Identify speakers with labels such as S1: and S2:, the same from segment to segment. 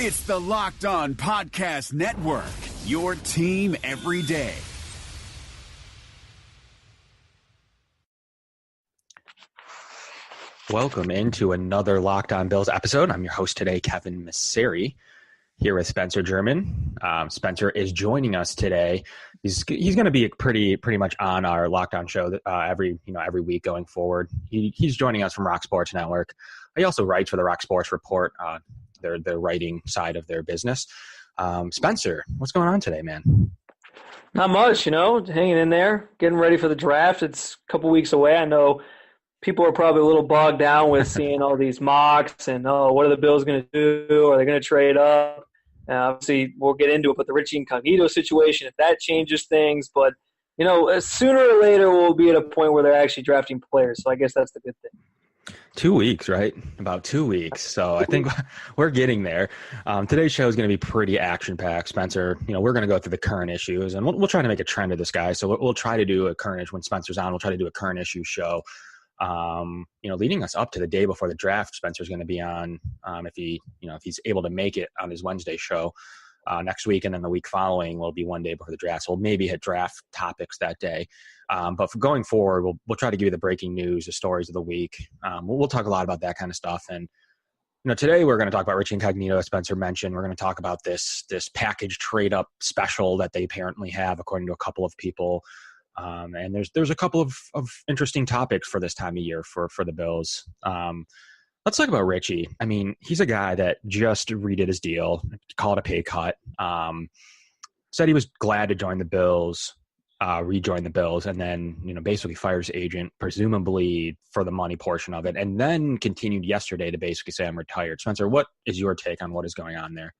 S1: It's the Locked On Podcast Network, your team every day.
S2: Welcome into another Locked On Bills episode. I'm your host today, Kevin Masseri, here with Spencer German. Spencer is joining us today. He's going to be pretty much on our Locked On show every week going forward. He's joining us from Rock Sports Network. He also writes for the Rock Sports Report, their writing side of their business. Spencer, what's going on today, man?
S3: Not much, hanging in there, getting ready for the draft. It's a couple weeks away. I know people are probably a little bogged down with seeing all these mocks and, what are the Bills going to do? Are they going to trade up? Obviously, we'll get into it, but the Richie Incognito situation, if that changes things. But, sooner or later we'll be at a point where they're actually drafting players. So I guess that's the good thing.
S2: 2 weeks, right? About 2 weeks. So I think we're getting there. Today's show is going to be pretty action-packed, Spencer. We're going to go through the current issues, and we'll try to make a trend of this guy. So we'll try to do a current issue when Spencer's on. We'll try to do a current issue show. Leading us up to the day before the draft, Spencer's going to be on if he's able to make it on his Wednesday show next week, and then the week following will be one day before the draft. So we'll maybe hit draft topics that day. But for going forward, we'll try to give you the breaking news, the stories of the week. We'll talk a lot about that kind of stuff. And today we're going to talk about Richie Incognito, as Spencer mentioned. We're going to talk about this package trade up special that they apparently have, according to a couple of people. And there's a couple of interesting topics for this time of year for the Bills. Let's talk about Richie. I mean, he's a guy that just redid his deal, called a pay cut, said he was glad to join the Bills, rejoin the Bills, and then, basically fires his agent, presumably for the money portion of it, and then continued yesterday to basically say, I'm retired. Spencer, what is your take on what is going on there?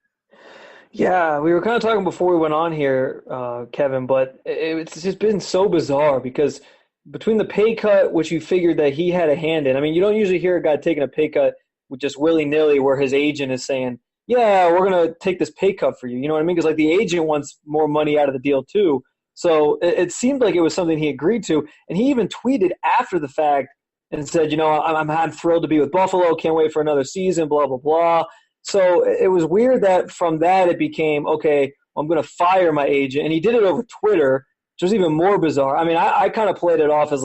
S3: Yeah, we were kind of talking before we went on here, Kevin, but it's just been so bizarre because between the pay cut, which you figured that he had a hand in, I mean, you don't usually hear a guy taking a pay cut with just willy-nilly where his agent is saying, yeah, we're going to take this pay cut for you. You know what I mean? Because the agent wants more money out of the deal too. So it seemed like it was something he agreed to. And he even tweeted after the fact and said, I'm thrilled to be with Buffalo. Can't wait for another season, blah, blah, blah. So it was weird that from that it became, okay, I'm going to fire my agent. And he did it over Twitter, which was even more bizarre. I mean, I kind of played it off as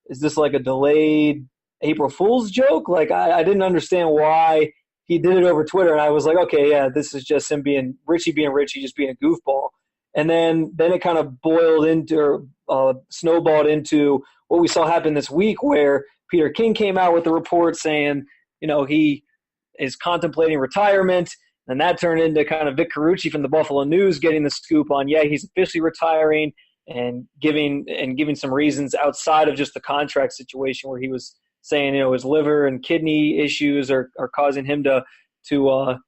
S3: is this like a delayed April Fool's joke? I didn't understand why he did it over Twitter. And I was like, okay, yeah, this is just him being Richie, just being a goofball. And then it kind of boiled into snowballed into what we saw happen this week where Peter King came out with the report saying, he is contemplating retirement. And that turned into kind of Vic Carucci from the Buffalo News getting the scoop on, he's officially retiring and giving some reasons outside of just the contract situation where he was saying, his liver and kidney issues are causing him to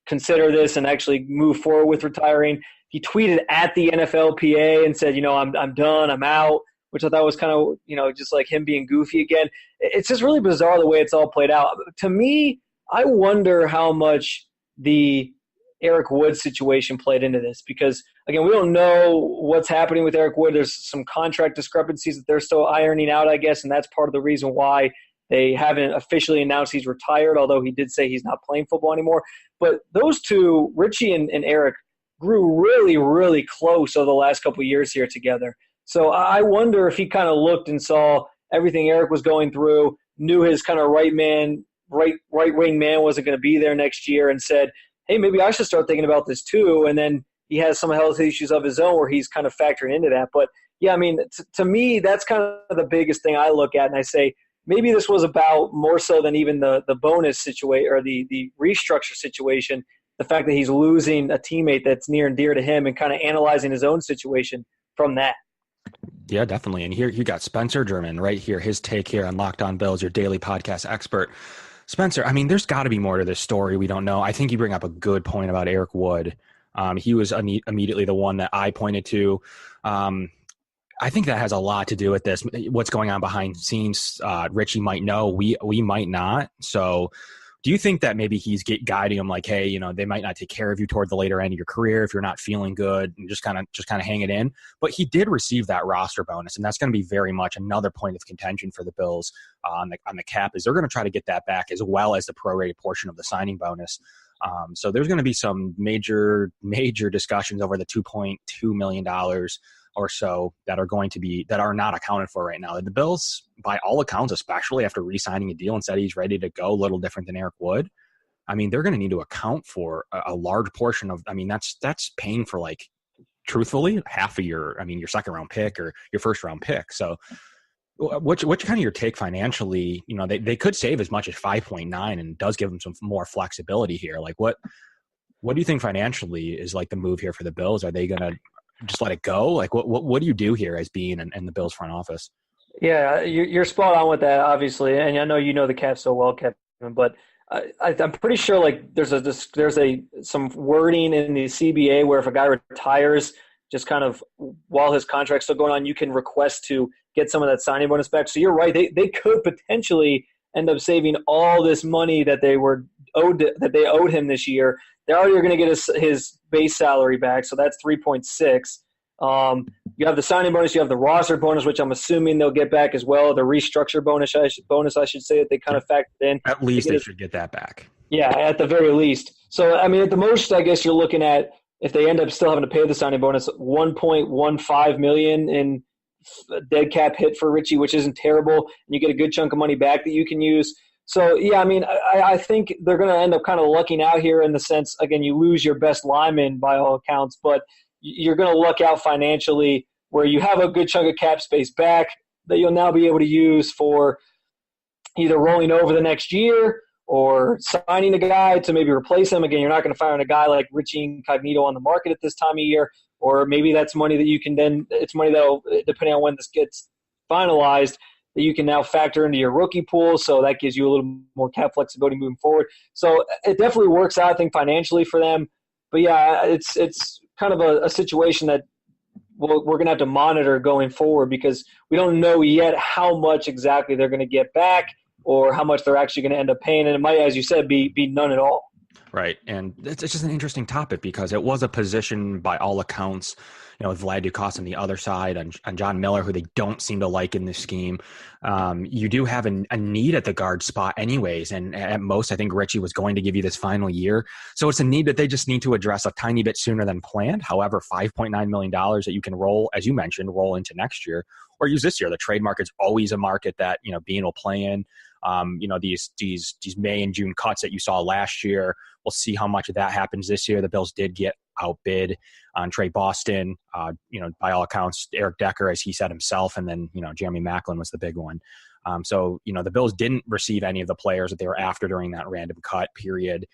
S3: consider this and actually move forward with retiring. He tweeted at the NFLPA and said, I'm done, I'm out, which I thought was kind of, just like him being goofy again. It's just really bizarre the way it's all played out. To me, I wonder how much the Eric Wood situation played into this because, again, we don't know what's happening with Eric Wood. There's some contract discrepancies that they're still ironing out, I guess, and that's part of the reason why they haven't officially announced he's retired, although he did say he's not playing football anymore. But those two, Richie and Eric, grew really, really close over the last couple of years here together. So I wonder if he kind of looked and saw everything Eric was going through, knew his kind of right-wing man wasn't going to be there next year and said, hey, maybe I should start thinking about this too. And then he has some health issues of his own where he's kind of factoring into that. But, yeah, I mean, to me, that's kind of the biggest thing I look at. And I say maybe this was about more so than even the bonus situation or the restructure situation, the fact that he's losing a teammate that's near and dear to him and kind of analyzing his own situation from that.
S2: Yeah, definitely. And here you got Spencer German right here, his take here on Locked On Bills, your daily podcast expert. Spencer, I mean, there's got to be more to this story we don't know. I think you bring up a good point about Eric Wood. He was immediately the one that I pointed to. I think that has a lot to do with this. What's going on behind the scenes, Richie might know, we might not. So do you think that maybe he's guiding him like, hey, they might not take care of you toward the later end of your career if you're not feeling good and just kind of hang it in? But he did receive that roster bonus, and that's going to be very much another point of contention for the Bills on the cap is they're going to try to get that back as well as the prorated portion of the signing bonus. So there's going to be some major discussions over the $2.2 million or so that are not accounted for right now. The Bills, by all accounts, especially after re-signing a deal and said he's ready to go, a little different than Eric Wood. I mean, they're going to need to account for a large portion of. I mean, that's paying for, like, truthfully, half of your second round pick or your first round pick. So, what's kind of your take financially? You know, they could save as much as 5.9, and does give them some more flexibility here. Like, what do you think financially is like the move here for the Bills? Are they going to just let it go? Like, what do you do here as being in the Bills front office?
S3: Yeah, you're spot on with that, obviously, and I know you know the Cavs so well, Kevin. But I'm pretty sure, like, there's some wording in the CBA where if a guy retires, just kind of while his contract's still going on, you can request to get some of that signing bonus back. So you're right; they could potentially end up saving all this money that they owed him this year. They're already going to get his base salary back, so that's 3.6. You have the signing bonus, you have the roster bonus, which I'm assuming they'll get back as well. The restructure bonus, I should say, that they kind of factored in.
S2: At least they should get that back.
S3: Yeah, at the very least. So, I mean, at the most, I guess you're looking at, if they end up still having to pay the signing bonus, $1.15 million in dead cap hit for Richie, which isn't terrible, and you get a good chunk of money back that you can use. So, yeah, I mean, I think they're going to end up kind of lucking out here in the sense, again, you lose your best lineman by all accounts, but you're going to luck out financially where you have a good chunk of cap space back that you'll now be able to use for either rolling over the next year or signing a guy to maybe replace him. Again, you're not going to find a guy like Richie Incognito on the market at this time of year, or maybe that's money that you can then – it's money that will, depending on when this gets finalized, that you can now factor into your rookie pool, so that gives you a little more cap flexibility moving forward. So it definitely works out, I think, financially for them. But, yeah, it's kind of a situation that we're going to have to monitor going forward because we don't know yet how much exactly they're going to get back or how much they're actually going to end up paying. And it might, as you said, be none at all.
S2: Right. And it's just an interesting topic because it was a position by all accounts, you know, with Vlad Dukas on the other side and John Miller, who they don't seem to like in this scheme. You do have a need at the guard spot anyways. And at most, I think Richie was going to give you this final year. So it's a need that they just need to address a tiny bit sooner than planned. However, $5.9 million that you can roll, as you mentioned, roll into next year or use this year. The trade market's always a market that, you know, Bean will play in. You know, these May and June cuts that you saw last year, we'll see how much of that happens this year. The Bills did get outbid on Trey Boston, you know, by all accounts, Eric Decker, as he said himself, and then, you know, Jeremy Maclin was the big one. So, you know, the Bills didn't receive any of the players that they were after during that random cut period.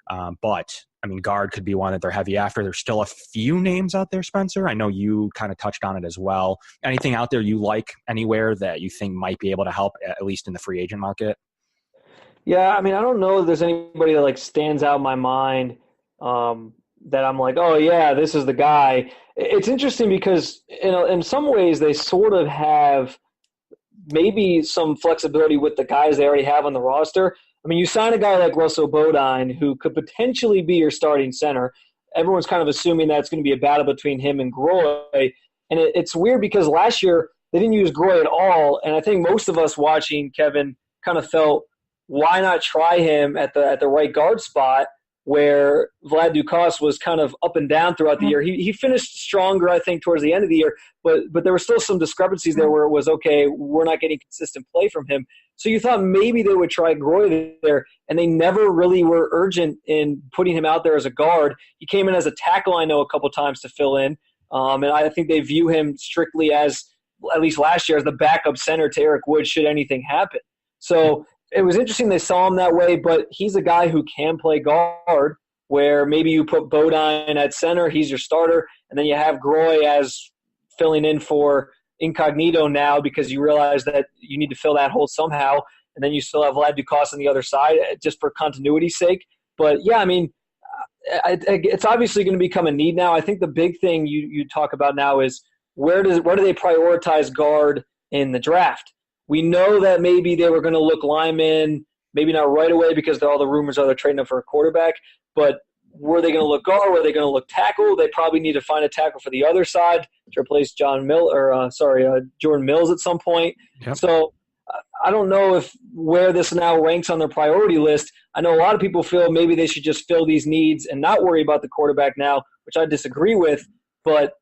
S2: But, I mean, guard could be one that they're heavy after. There's still a few names out there, Spencer. I know you kind of touched on it as well. Anything out there you like anywhere that you think might be able to help, at least in the free agent market?
S3: Yeah, I mean, I don't know if there's anybody that, like, stands out in my mind that I'm like, oh, yeah, this is the guy. It's interesting because, you know, in some ways they sort of have maybe some flexibility with the guys they already have on the roster. I mean, you sign a guy like Russell Bodine who could potentially be your starting center. Everyone's kind of assuming that it's going to be a battle between him and Groy. And it's weird because last year they didn't use Groy at all. And I think most of us watching, Kevin, kind of felt, why not try him at the right guard spot where Vlad Dukas was kind of up and down throughout the year. He finished stronger, I think, towards the end of the year, but there were still some discrepancies there where it was, okay, we're not getting consistent play from him. So you thought maybe they would try Groy there, and they never really were urgent in putting him out there as a guard. He came in as a tackle, I know, a couple times to fill in, and I think they view him strictly as, at least last year, as the backup center to Eric Wood should anything happen. So it was interesting they saw him that way, but he's a guy who can play guard where maybe you put Bodine at center, he's your starter, and then you have Groy as filling in for Incognito now because you realize that you need to fill that hole somehow, and then you still have Vlad Dukas on the other side just for continuity's sake. But, yeah, I mean, it's obviously going to become a need now. I think the big thing you talk about now is where do they prioritize guard in the draft? We know that maybe they were going to look linemen, maybe not right away because all the rumors are they're trading up for a quarterback, but were they going to look guard? Were they going to look tackle? They probably need to find a tackle for the other side to replace Jordan Mills at some point.
S2: Yep.
S3: So I don't know where this now ranks on their priority list. I know a lot of people feel maybe they should just fill these needs and not worry about the quarterback now, which I disagree with. But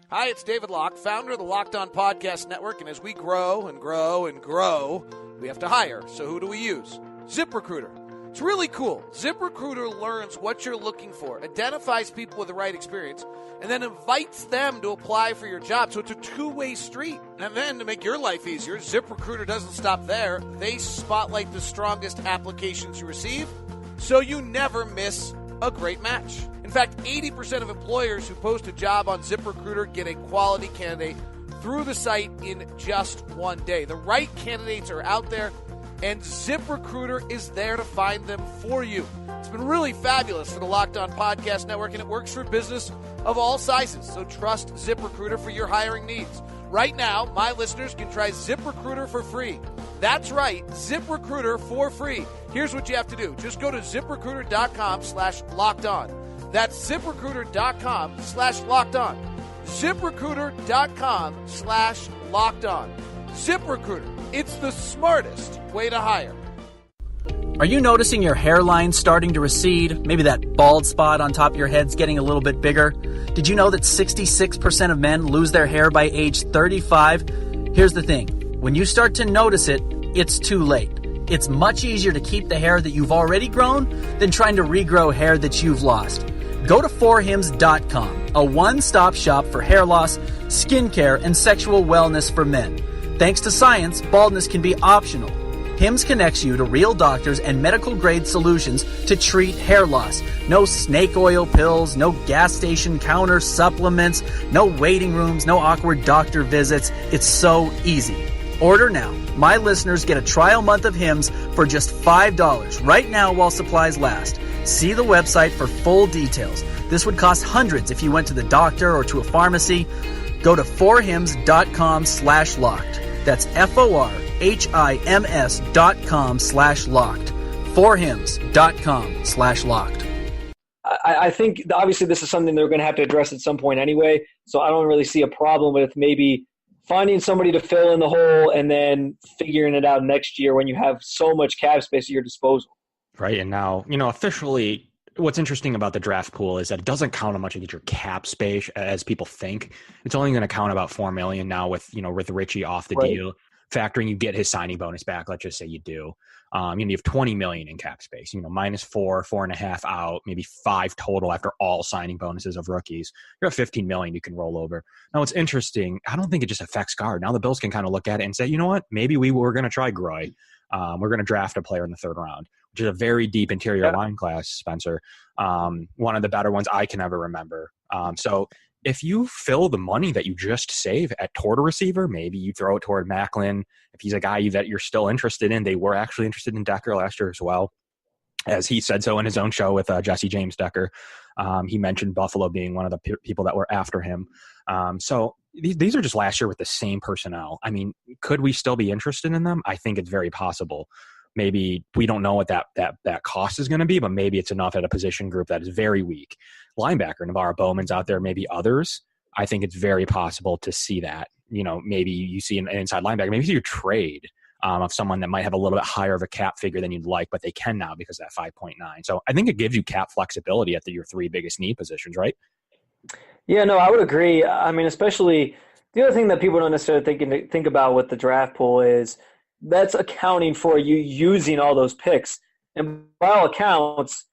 S4: hi, it's David Locke, founder of the Locked On Podcast Network, and as we grow and grow and grow, we have to hire. So who do we use? ZipRecruiter. It's really cool. ZipRecruiter learns what you're looking for, identifies people with the right experience, and then invites them to apply for your job. So it's a two-way street. And then to make your life easier, ZipRecruiter doesn't stop there. They spotlight the strongest applications you receive, so you never miss a great match. In fact, 80% of employers who post a job on ZipRecruiter get a quality candidate through the site in just one day. The right candidates are out there, and ZipRecruiter is there to find them for you. It's been really fabulous for the Locked On Podcast Network, and it works for business of all sizes. So trust ZipRecruiter for your hiring needs. Right now, my listeners can try ZipRecruiter for free. That's right, ZipRecruiter for free. Here's what you have to do. Just go to ZipRecruiter.com/lockedon. That's ZipRecruiter.com/lockedon. ZipRecruiter.com/lockedon. ZipRecruiter. It's the smartest way to hire.
S5: Are you noticing your hairline starting to recede? Maybe that bald spot on top of your head's getting a little bit bigger? Did you know that 66% of men lose their hair by age 35? Here's the thing. When you start to notice it, it's too late. It's much easier to keep the hair that you've already grown than trying to regrow hair that you've lost. Go to forhims.com, a one-stop shop for hair loss, skincare, and sexual wellness for men. Thanks to science, baldness can be optional. Hims connects you to real doctors and medical-grade solutions to treat hair loss. No snake oil pills, no gas station counter supplements, no waiting rooms, no awkward doctor visits. It's so easy. Order now. My listeners get a trial month of Hims for just $5 right now while supplies last. See the website for full details. This would cost hundreds if you went to the doctor or to a pharmacy. Go to forhims.com/locked. That's FORHIMS.com/locked. Forhims.com/locked.
S3: I think obviously this is something they're going to have to address at some point anyway, so I don't really see a problem with maybe finding somebody to fill in the hole and then figuring it out next year when you have so much cap space at your disposal.
S2: Right. And now, officially, what's interesting about the draft pool is that it doesn't count how much you get your cap space as people think. It's only going to count about $4 million now with Richie off the deal, factoring you get his signing bonus back. Let's just say you do. You have $20 million in cap space, minus 4.5 out, maybe 5 total after all signing bonuses of rookies. You're at $15 million you can roll over. Now, what's interesting, I don't think it just affects guard. Now the Bills can kind of look at it and say, you know what, maybe we're going to try Groy. We're going to draft a player in the 3rd round, which is a very deep interior line class, Spencer. One of the better ones I can ever remember. So if you fill the money that you just save toward a receiver, maybe you throw it toward Macklin. If he's a guy that you're still interested in, they were actually interested in Decker last year as well, as he said so in his own show with Jesse James Decker. He mentioned Buffalo being one of the people that were after him. So these are just last year with the same personnel. I mean, could we still be interested in them? I think it's very possible. Maybe we don't know what that cost is going to be, but maybe it's enough at a position group that is very weak. Linebacker, Navarro Bowman's out there, maybe others. I think it's very possible to see that. Maybe you see an inside linebacker, maybe you trade of someone that might have a little bit higher of a cap figure than you'd like, but they can now because of that 5.9. So I think it gives you cap flexibility at your 3 biggest need positions, right?
S3: Yeah, no, I would agree. I mean, especially the other thing that people don't necessarily think about with the draft pool is that's accounting for you using all those picks. And by all accounts,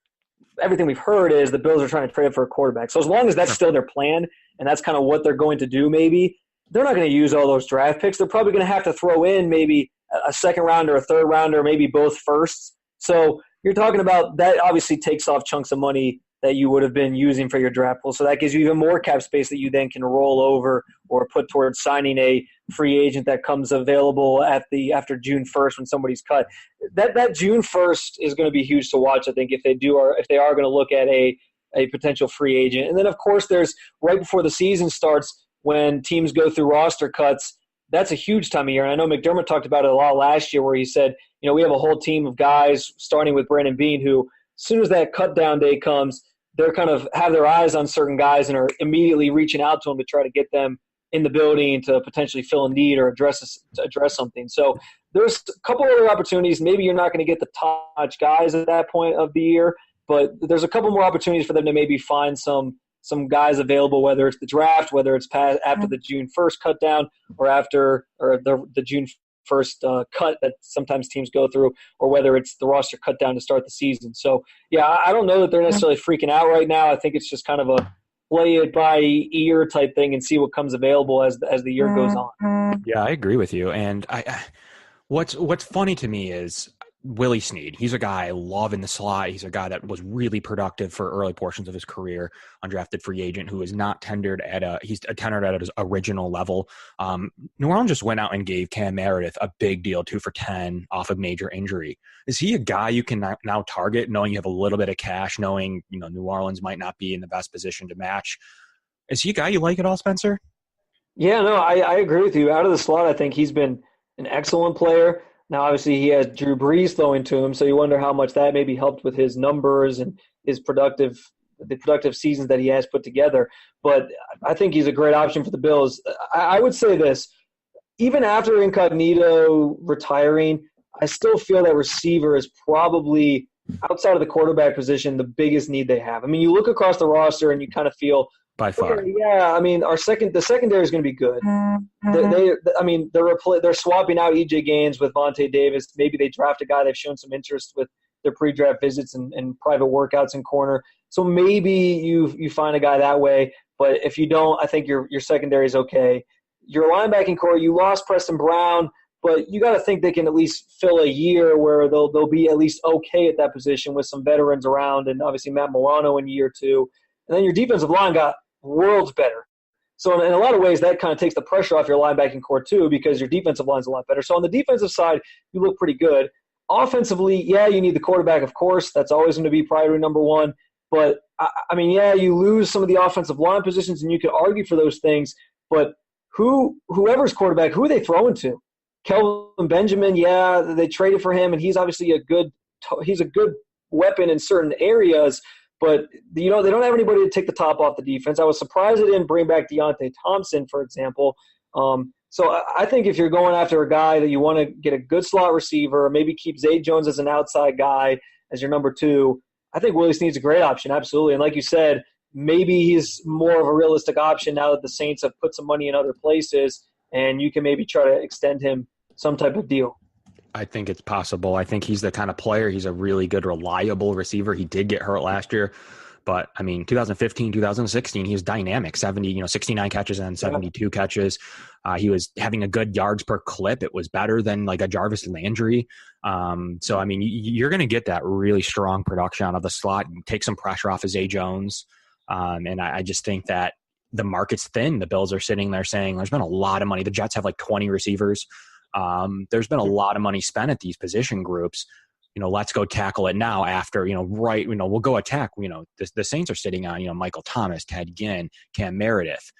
S3: everything we've heard is the Bills are trying to trade up for a quarterback. So as long as that's still their plan and that's kind of what they're going to do, maybe they're not going to use all those draft picks. They're probably going to have to throw in maybe a 2nd rounder, a 3rd rounder, maybe both firsts. So you're talking about that obviously takes off chunks of money that you would have been using for your draft pool. So that gives you even more cap space that you then can roll over or put towards signing a free agent that comes available after June 1st when somebody's cut. That June 1st is going to be huge to watch, I think, if they are going to look at a potential free agent. And then, of course, there's right before the season starts when teams go through roster cuts. That's a huge time of year. And I know McDermott talked about it a lot last year where he said, we have a whole team of guys starting with Brandon Beane who, as soon as that cut down day comes, they're kind of have their eyes on certain guys and are immediately reaching out to them to try to get them in the building to potentially fill a need or address something. So there's a couple other opportunities. Maybe you're not going to get the top guys at that point of the year, but there's a couple more opportunities for them to maybe find some guys available, whether it's the draft, whether it's after the June 1st cut down or after the June 1st cut that sometimes teams go through, or whether it's the roster cut down to start the season. So, yeah, I don't know that they're necessarily freaking out right now. I think it's just kind of a play it by ear type thing and see what comes available as the year goes on.
S2: Yeah, I agree with you. And what's funny to me is Willie Snead. He's a guy I love in the slot. He's a guy that was really productive for early portions of his career, undrafted free agent who is not tendered he's tendered at his original level. New Orleans just went out and gave Cam Meredith a big deal, 2 for $10 off of major injury. Is he a guy you can now target, knowing you have a little bit of cash, knowing New Orleans might not be in the best position to match? Is he a guy you like at all, Spencer?
S3: Yeah, no, I agree with you. Out of the slot, I think he's been an excellent player. Now, obviously, he has Drew Brees throwing to him, so you wonder how much that maybe helped with his numbers and the productive seasons that he has put together. But I think he's a great option for the Bills. I would say this. Even after Incognito retiring, I still feel that receiver is probably, outside of the quarterback position, the biggest need they have. I mean, you look across the roster and you kind of feel –
S2: by far.
S3: Okay, yeah, I mean, the secondary is going to be good. They're swapping out E.J. Gaines with Vontae Davis. Maybe they draft a guy they've shown some interest with their pre-draft visits and private workouts in corner. So maybe you find a guy that way. But if you don't, I think your secondary is okay. Your linebacking core, you lost Preston Brown, but you got to think they can at least fill a year where they'll be at least okay at that position with some veterans around, and obviously Matt Milano in year 2. And then your defensive line got worlds better. So in a lot of ways, that kind of takes the pressure off your linebacking core too, because your defensive line's a lot better. So on the defensive side, you look pretty good. Offensively, yeah, you need the quarterback, of course. That's always going to be priority number one. But, I mean, yeah, you lose some of the offensive line positions, and you could argue for those things. But whoever's quarterback, who are they throwing to? Kelvin Benjamin, yeah, they traded for him, and he's obviously a good weapon in certain areas. But, they don't have anybody to take the top off the defense. I was surprised they didn't bring back Deontay Thompson, for example. So I think if you're going after a guy that you want to get a good slot receiver, or maybe keep Zay Jones as an outside guy as your number 2, I think Willie Snead's a great option, absolutely. And like you said, maybe he's more of a realistic option now that the Saints have put some money in other places, and you can maybe try to extend him some type of deal.
S2: I think it's possible. I think he's the kind of player. He's a really good, reliable receiver. He did get hurt last year, but I mean, 2015, 2016, he was dynamic. 69 catches and 72 catches. He was having a good yards per clip. It was better than like a Jarvis Landry. So I mean, you're going to get that really strong production out of the slot and take some pressure off of Zay Jones. And I just think that the market's thin. The Bills are sitting there saying there's been a lot of money. The Jets have like 20 receivers. There's been a lot of money spent at these position groups. Let's go tackle it now after, we'll go attack. The Saints are sitting on, Michael Thomas, Ted Ginn, Cam Meredith.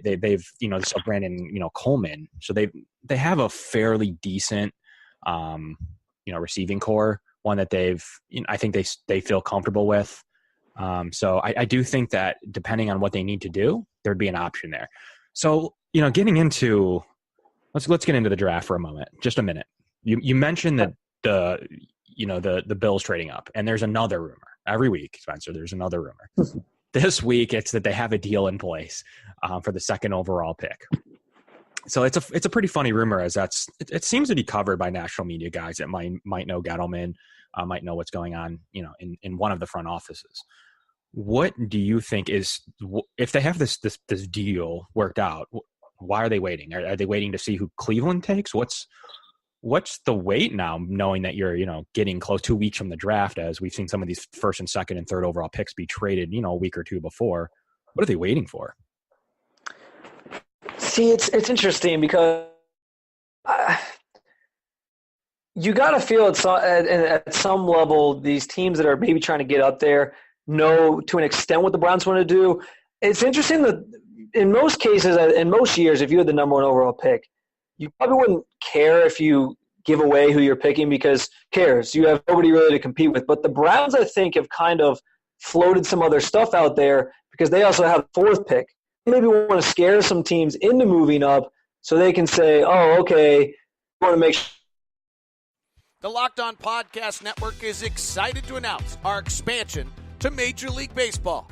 S2: They've so Brandon, Coleman. So they have a fairly decent, receiving core, one that I think they feel comfortable with. So I do think that depending on what they need to do, there'd be an option there. So, getting into, let's get into the draft for a moment, just a minute. You mentioned that the Bills trading up, and there's another rumor every week, Spencer. There's another rumor. This week, it's that they have a deal in place for the 2nd overall pick. So it's a pretty funny rumor, as it seems to be covered by national media guys that might know Gettleman, might know what's going on, in one of the front offices. What do you think is, if they have this deal worked out, why are they waiting? Are they waiting to see who Cleveland takes? What's the wait now, knowing that you're, getting close 2 weeks from the draft, as we've seen some of these 1st and 2nd and 3rd overall picks be traded, a week or 2 before? What are they waiting for?
S3: See, it's interesting because you got to feel at some level these teams that are maybe trying to get up there know to an extent what the Browns want to do. It's interesting that in most cases, in most years, if you had the number 1 overall pick, you probably wouldn't care if you give away who you're picking, because who cares? You have nobody really to compete with. But the Browns, I think, have kind of floated some other stuff out there because they also have the 4th pick. maybe want to scare some teams into moving up so they can say, oh, okay, we want to make sure.
S4: The Locked On Podcast Network is excited to announce our expansion to Major League Baseball.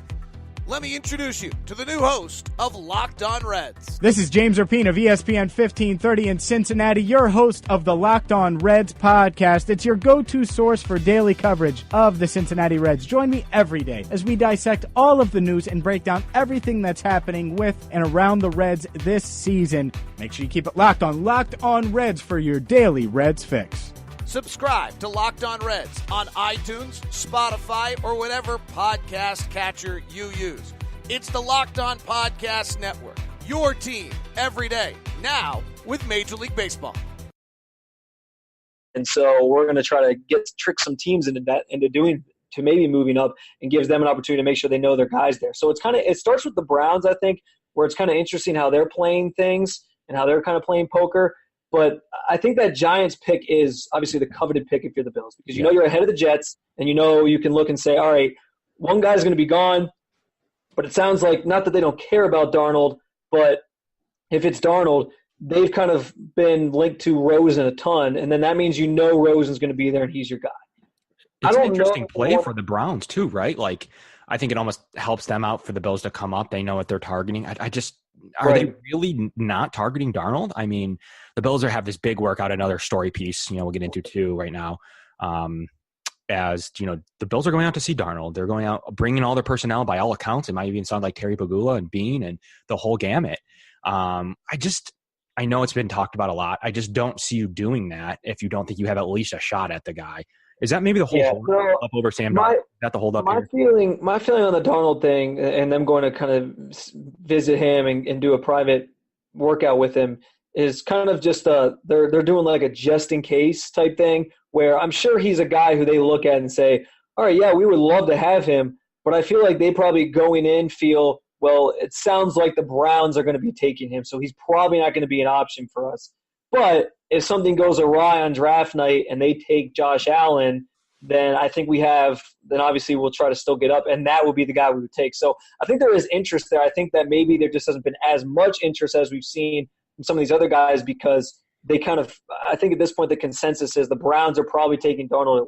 S4: Let me introduce you to the new host of Locked On Reds.
S6: This is James Rapine of ESPN 1530 in Cincinnati, your host of the Locked On Reds podcast. It's your go-to source for daily coverage of the Cincinnati Reds. Join me every day as we dissect all of the news and break down everything that's happening with and around the Reds this season. Make sure you keep it locked on Reds for your daily Reds fix.
S4: Subscribe to Locked On Reds on iTunes, Spotify, or whatever podcast catcher you use. It's the Locked On Podcast Network, your team every day, now with Major League Baseball.
S3: And so we're going to try to trick some teams into maybe moving up, and gives them an opportunity to make sure they know their guys there. So it starts with the Browns, I think, where it's kind of interesting how they're playing things and how they're kind of playing poker. But I think that Giants pick is obviously the coveted pick if you're the Bills, because you know you're ahead of the Jets, and you know you can look and say, all right, one guy's going to be gone. But it sounds like, not that they don't care about Darnold, but if it's Darnold, they've kind of been linked to Rosen a ton, and then that means Rosen's going to be there and he's your guy.
S2: It's an interesting play for the Browns too, right? Like, I think it almost helps them out for the Bills to come up. They know what they're targeting. Are they really not targeting Darnold? I mean, the Bills have this big workout, another story piece, we'll get into too right now. As the Bills are going out to see Darnold. They're going out, bringing all their personnel by all accounts. It might even sound like Terry Pagula and Bean and the whole gamut. I know it's been talked about a lot. I just don't see you doing that if you don't think you have at least a shot at the guy. Is that maybe the whole hold up over Sam Darnold? Is that the hold up
S3: my feeling on the Darnold thing, and them going to kind of visit him and do a private workout with him, is kind of just they're doing like a just in case type thing, where I'm sure he's a guy who they look at and say, all right, yeah, we would love to have him, but I feel like they probably going in feel, well, it sounds like the Browns are going to be taking him, so he's probably not going to be an option for us. But if something goes awry on draft night and they take Josh Allen, then I think then obviously we'll try to still get up, and that would be the guy we would take. So I think there is interest there. I think that maybe there just hasn't been as much interest as we've seen from some of these other guys, because they I think at this point the consensus is the Browns are probably taking Darnold at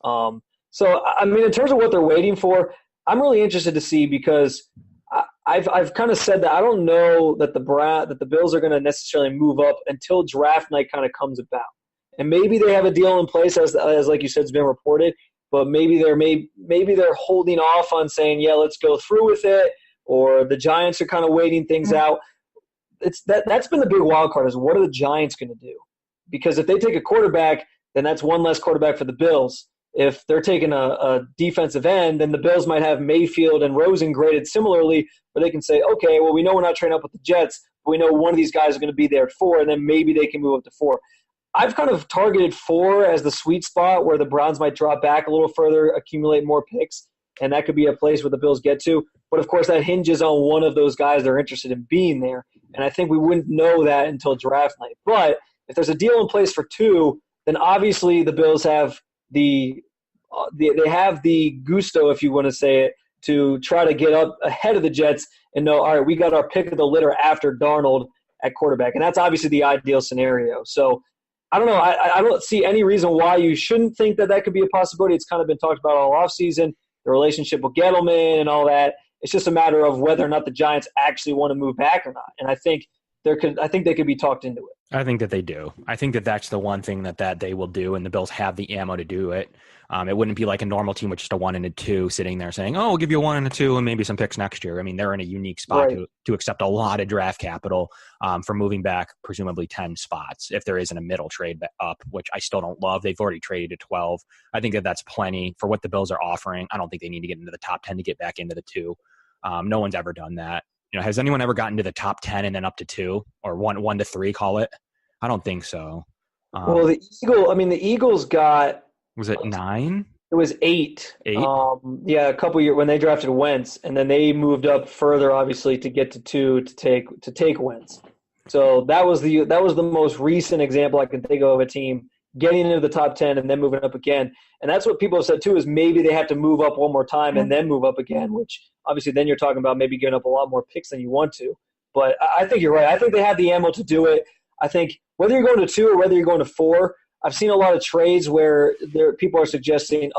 S3: 1. So, I mean, in terms of what they're waiting for, I'm really interested to see, because I've kind of said that I don't know that the Bills are going to necessarily move up until draft night kind of comes about. And maybe they have a deal in place, as like you said, has been reported, but maybe they're holding off on saying, yeah, let's go through with it, or the Giants are kind of waiting things out. That's been the big wild card, is what are the Giants going to do? Because if they take a quarterback, then that's one less quarterback for the Bills. If they're taking a defensive end, then the Bills might have Mayfield and Rosen graded similarly, where they can say, okay, well, we know we're not trading up with the Jets, but we know one of these guys is going to be there at 4, and then maybe they can move up to 4. I've kind of targeted 4 as the sweet spot where the Browns might drop back a little further, accumulate more picks, and that could be a place where the Bills get to. But, of course, that hinges on one of those guys they're interested in being there, and I think we wouldn't know that until draft night. But if there's a deal in place for 2, then obviously the Bills have they have the gusto, if you want to say it, to try to get up ahead of the Jets and know, all right, we got our pick of the litter after Darnold at quarterback. And that's obviously the ideal scenario. So I don't know. I don't see any reason why you shouldn't think that could be a possibility. It's kind of been talked about all offseason, the relationship with Gettleman and all that. It's just a matter of whether or not the Giants actually want to move back or not. And I think they could be talked into it.
S2: I think that they do. I think that that's the one thing that they will do, and the Bills have the ammo to do it. It wouldn't be like a normal team with just a 1 and a 2 sitting there saying, oh, we'll give you a 1 and a 2 and maybe some picks next year. I mean, they're in a unique spot to accept a lot of draft capital for moving back presumably 10 spots if there isn't a middle trade up, which I still don't love. They've already traded to 12. I think that's plenty for what the Bills are offering. I don't think they need to get into the top 10 to get back into the 2. No one's ever done that. Has anyone ever gotten to the top 10 and then up to 2 or 1 to 3, call it? I don't think so.
S3: Well, the Eagles got –
S2: was it 9?
S3: It was 8.
S2: 8?
S3: A couple years when they drafted Wentz, and then they moved up further, obviously, to get to 2 to take Wentz. So that was the most recent example I can think of a team getting into the top 10 and then moving up again. And that's what people have said too, is maybe they have to move up one more time and then move up again, which obviously then you're talking about maybe giving up a lot more picks than you want to. But I think you're right. I think they have the ammo to do it. I think whether you're going to 2 or whether you're going to 4, I've seen a lot of trades where people are suggesting,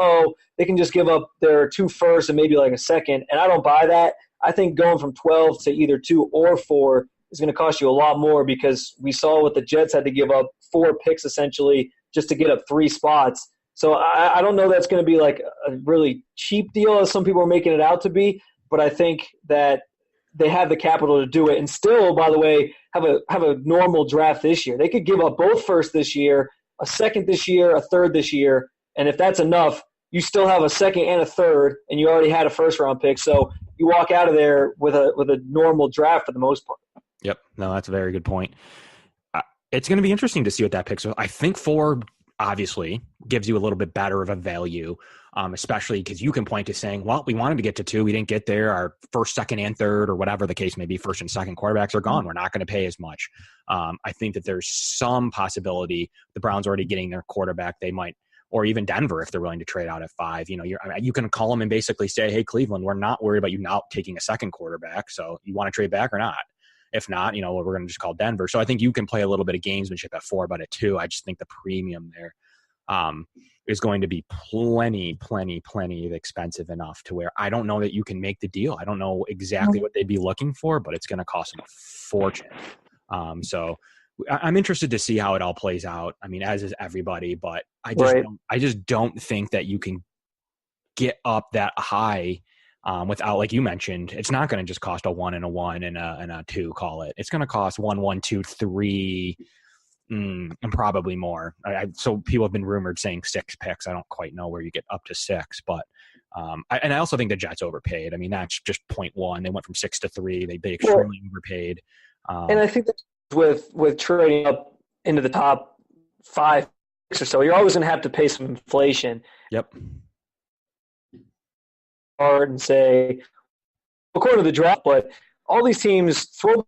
S3: they can just give up their 2 firsts and maybe like a second. And I don't buy that. I think going from 12 to either 2 or 4 is going to cost you a lot more, because we saw what the Jets had to give up 4 picks essentially just to get up 3 spots. So I don't know that's going to be like a really cheap deal as some people are making it out to be, but I think that they have the capital to do it and still, by the way, have a normal draft this year. They could give up both first this year, a second this year, a third this year, and if that's enough, you still have a second and a third, and you already had a first-round pick. So you walk out of there with a normal draft for the most part.
S2: Yep. No, that's a very good point. It's going to be interesting to see what that picks. I think 4 obviously gives you a little bit better of a value, especially because you can point to saying, well, we wanted to get to 2. We didn't get there. Our first, second, and third, or whatever the case may be, first and second quarterbacks are gone. We're not going to pay as much. I think that there's some possibility the Browns already getting their quarterback. They might, or even Denver, if they're willing to trade out at 5. You can call them and basically say, hey, Cleveland, we're not worried about you now taking a second quarterback. So you want to trade back or not? If not, we're going to just call Denver. So I think you can play a little bit of gamesmanship at 4, but at 2, I just think the premium there is going to be plenty expensive enough to where I don't know that you can make the deal. I don't know exactly what they'd be looking for, but it's going to cost them a fortune. So I'm interested to see how it all plays out. I mean, as is everybody, but I just don't think that you can get up that high without, like you mentioned, it's not going to just cost a 1 and a 1 and a 2, call it. It's going to cost 1, 1, 2, 3, and probably more. So people have been rumored saying 6 picks. I don't quite know where you get up to 6, but I also think the Jets overpaid. I mean, that's just 0.1. They went from 6 to 3. They extremely overpaid.
S3: And I think that with trading up into the top 5 picks or so, you're always going to have to pay some inflation.
S2: Yep.
S3: Hard and say, according to the draft, but all these teams throw.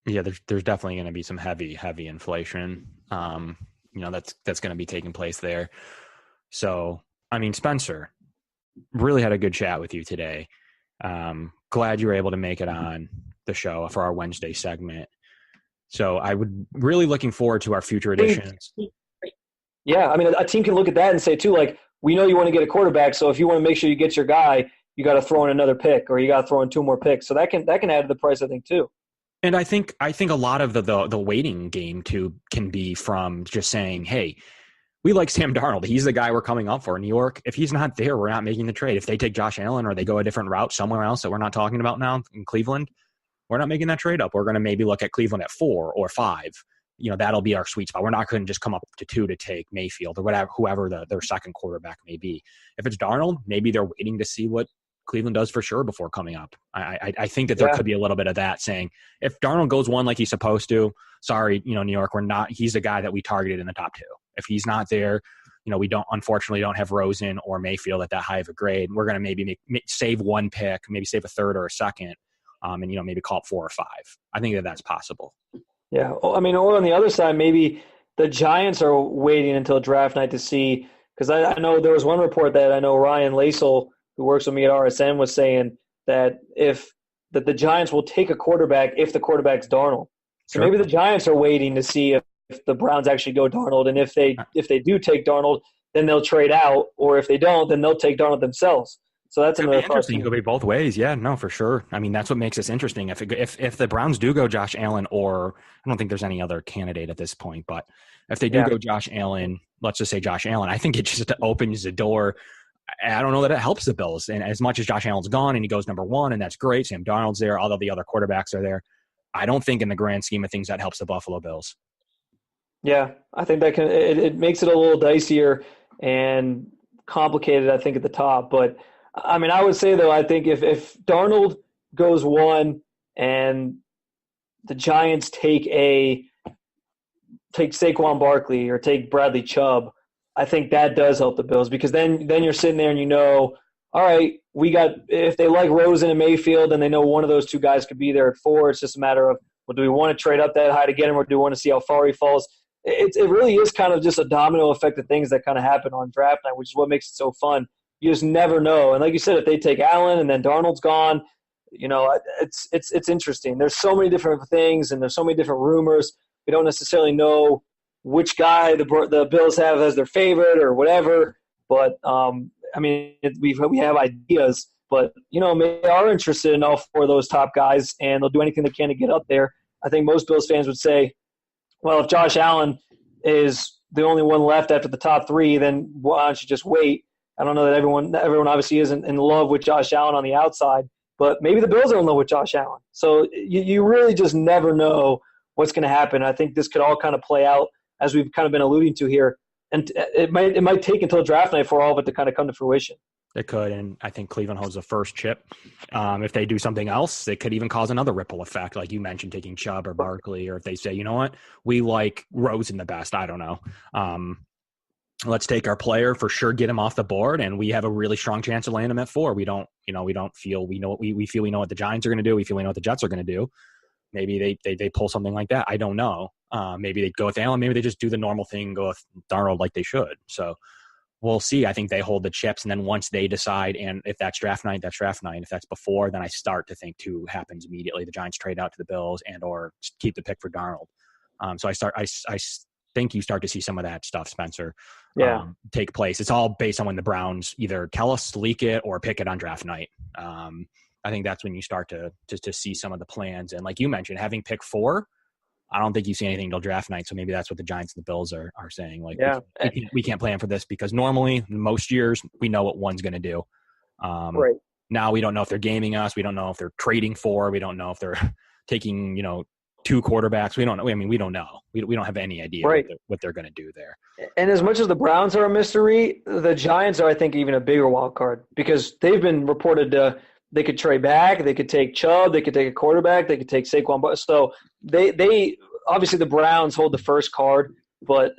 S2: Yeah, there's definitely going to be some heavy inflation. That's going to be taking place there. So, I mean, Spencer, really had a good chat with you today. Glad you were able to make it on the show for our Wednesday segment. So I would really looking forward to our future editions.
S3: Yeah, I mean, a team can look at that and say, too, like, we know you want to get a quarterback, so if you want to make sure you get your guy, you got to throw in another pick, or you got to throw in 2 more picks. So that can add to the price, I think, too.
S2: And I think a lot of the waiting game, too, can be from just saying, hey, we like Sam Darnold. He's the guy we're coming up for in New York. If he's not there, we're not making the trade. If they take Josh Allen or they go a different route somewhere else that we're not talking about now in Cleveland, we're not making that trade up. We're going to maybe look at Cleveland at 4 or 5. That'll be our sweet spot. We're not going to just come up to 2 to take Mayfield or whoever their second quarterback may be. If it's Darnold, maybe they're waiting to see what Cleveland does for sure before coming up. I think that there could be a little bit of that, saying if Darnold goes 1 like he's supposed to, sorry, New York, he's the guy that we targeted in the top 2. If he's not there, we unfortunately don't have Rosen or Mayfield at that high of a grade. We're going to maybe save 1 pick, maybe save a third or a second, and maybe call it 4 or 5. I think that's possible.
S3: Yeah, I mean, or on the other side, maybe the Giants are waiting until draft night to see, because I know there was one report that I know Ryan Lasel, who works with me at RSN, was saying that the Giants will take a quarterback if the quarterback's Darnold. So maybe the Giants are waiting to see if the Browns actually go Darnold, and if they do take Darnold, then they'll trade out, or if they don't, then they'll take Darnold themselves. So that's another
S2: interesting. It could be both ways. Yeah, no, for sure. I mean, that's what makes this interesting. If the Browns do go Josh Allen, or I don't think there's any other candidate at this point, but if they do go Josh Allen, let's just say Josh Allen, I think it just opens the door. I don't know that it helps the Bills. And as much as Josh Allen's gone and he goes number 1, and that's great, Sam Darnold's there, all of the other quarterbacks are there, I don't think in the grand scheme of things that helps the Buffalo Bills.
S3: Yeah, I think that it makes it a little dicier and complicated, I think, at the top. But I mean, I would say, though, I think if Darnold goes 1 and the Giants take Saquon Barkley or take Bradley Chubb, I think that does help the Bills, because then you're sitting there and all right, if they like Rosen and Mayfield, then they know one of those 2 guys could be there at 4. It's just a matter of Well, do we want to trade up that high to get him, or do we want to see how far he falls? It really is kind of just a domino effect of things that kind of happen on draft night, which is what makes it so fun. You just never know. And like you said, if they take Allen and then Darnold's gone, it's interesting. There's so many different things, and there's so many different rumors. We don't necessarily know which guy the Bills have as their favorite or whatever. But, we have ideas. But, they are interested in all four of those top guys, and they'll do anything they can to get up there. I think most Bills fans would say, well, if Josh Allen is the only one left after the top three, then why don't you just wait? I don't know that everyone obviously isn't in love with Josh Allen on the outside, but maybe the Bills are in love with Josh Allen. So you really just never know what's going to happen. I think this could all kind of play out as we've kind of been alluding to here. And it might take until draft night for all of it to kind of come to fruition.
S2: It could, and I think Cleveland holds the first chip. If they do something else, it could even cause another ripple effect, like you mentioned, taking Chubb or Barkley, or if they say, you know what, we like Rosen the best. I don't know. Let's take our player for sure, get him off the board, and we have a really strong chance of landing him at 4. We feel we know what the Giants are going to do. We feel we know what the Jets are going to do. Maybe they pull something like that. I don't know. Maybe they go with Allen. Maybe they just do the normal thing, go with Darnold like they should. So we'll see. I think they hold the chips, and then once they decide, and if that's draft night, that's draft night. If that's before, then I start to think 2 happens immediately. The Giants trade out to the Bills and or keep the pick for Darnold. So I think you start to see some of that stuff, Spencer, take place. It's all based on when the Browns either tell us to leak it or pick it on draft night. I think that's when you start to see some of the plans. And like you mentioned, having pick 4, I don't think you see anything until draft night. So maybe that's what the Giants and the Bills are saying. Like, we can't plan for this because normally most years we know what one's going to do.
S3: Right.
S2: Now we don't know if they're gaming us. We don't know if they're trading 4. We don't know if they're taking, 2 quarterbacks. We don't know. I mean, we don't know. We don't have any idea what they're going to do there.
S3: And as much as the Browns are a mystery, the Giants are, I think, even a bigger wild card because they've been reported to – they could trade back. They could take Chubb. They could take a quarterback. They could take Saquon. So they obviously the Browns hold the first card, but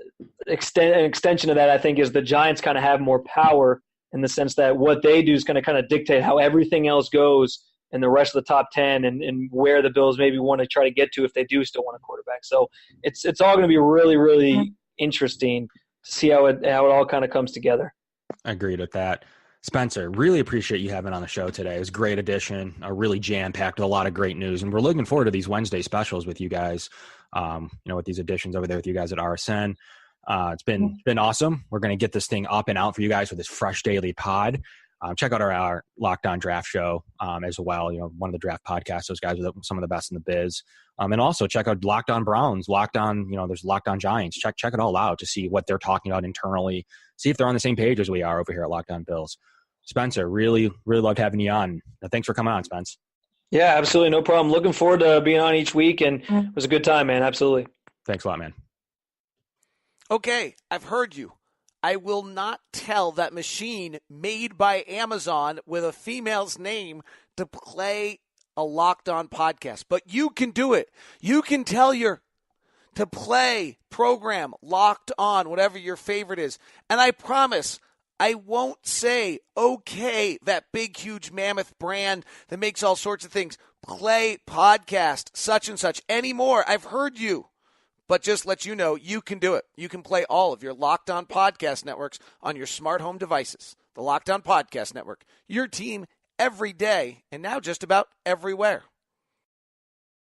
S3: an extension of that, I think, is the Giants kind of have more power in the sense that what they do is going to kind of dictate how everything else goes in the rest of the top 10 and where the Bills maybe want to try to get to if they do still want a quarterback. So it's all going to be really, really interesting to see how it all kind of comes together.
S2: I agreed with that. Spencer, really appreciate you having on the show today. It was a great addition, really jam-packed with a lot of great news. And we're looking forward to these Wednesday specials with you guys, with these additions over there with you guys at RSN. It's been awesome. We're going to get this thing up and out for you guys with this fresh daily pod. Check out our Locked On Draft show as well. One of the draft podcasts. Those guys are some of the best in the biz. And also check out Locked On Browns, Locked On, there's Locked On Giants. Check it all out to see what they're talking about internally. See if they're on the same page as we are over here at Locked On Bills. Spencer, really, really loved having you on. Thanks for coming on, Spence.
S3: Yeah, absolutely. No problem. Looking forward to being on each week, and it was a good time, man. Absolutely.
S2: Thanks a lot, man.
S4: Okay, I've heard you. I will not tell that machine made by Amazon with a female's name to play a Locked On podcast, but you can do it. You can tell to play, program, Locked On, whatever your favorite is. And I promise I won't say, okay, that big, huge mammoth brand that makes all sorts of things, play podcast, such and such anymore. I've heard you. But just let you know, you can do it. You can play all of your Locked On podcast networks on your smart home devices. The Locked On Podcast Network, your team every day, and now just about everywhere.